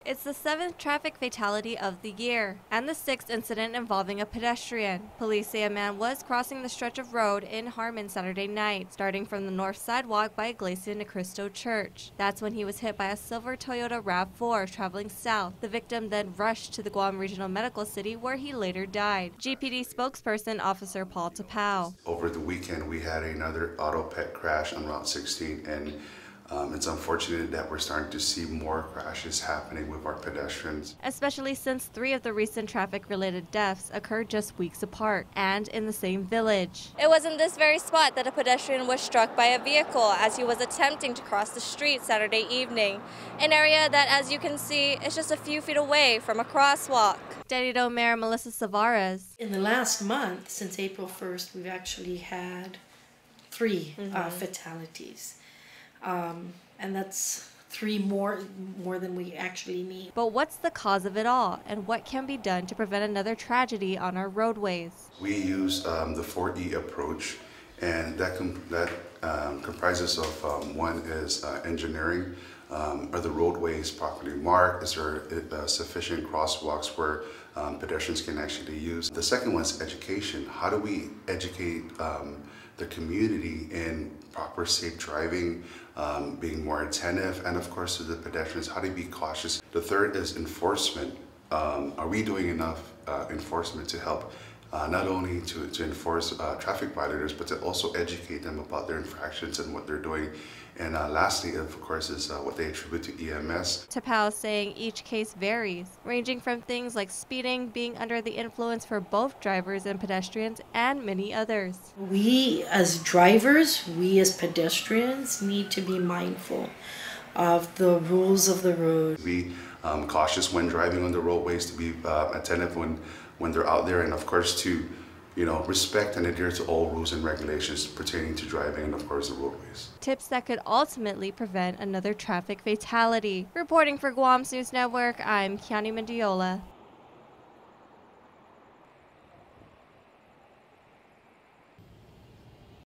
It's the 7th traffic fatality of the year, and the 6th incident involving a pedestrian. Police say a man was crossing the stretch of road in Harmon Saturday night, starting from the north sidewalk by Iglesia Ni Cristro Church. That's when he was hit by a silver Toyota RAV-4 traveling south. The victim then rushed to the Guam Regional Medical City, where he later died. GPD spokesperson Officer Paul Tapao. Over the weekend, we had another auto pet crash on Route 16, and it's unfortunate that we're starting to see more crashes happening with our pedestrians. Especially since 3 of the recent traffic-related deaths occurred just weeks apart and in the same village. It was in this very spot that a pedestrian was struck by a vehicle as he was attempting to cross the street Saturday evening, an area that, as you can see, is just a few feet away from a crosswalk. Distrito Mayor Melissa Savares. In the last month, since April 1st, we've actually had 3 fatalities. And that's 3 more than we actually need. But what's the cause of it all, and what can be done to prevent another tragedy on our roadways? We use the 4E approach, and that comprises of one is engineering. Are the roadways properly marked? Is there sufficient crosswalks where pedestrians can actually use? The second one is education. How do we educate the community in proper safe driving, being more attentive, and of course to the pedestrians, how to be cautious. The third is enforcement. Are we doing enough enforcement to help not only to enforce traffic violators, but to also educate them about their infractions and what they're doing? And lastly, of course, is what they attribute to EMS. Tapao saying each case varies, ranging from things like speeding, being under the influence for both drivers and pedestrians, and many others. We as drivers, we as pedestrians need to be mindful of the rules of the road. Be cautious when driving on the roadways, to be attentive when they're out there, and of course to respect and adhere to all rules and regulations pertaining to driving and, of course, the roadways. Tips that could ultimately prevent another traffic fatality. Reporting for Guam's News Network, I'm Kiani Mendiola.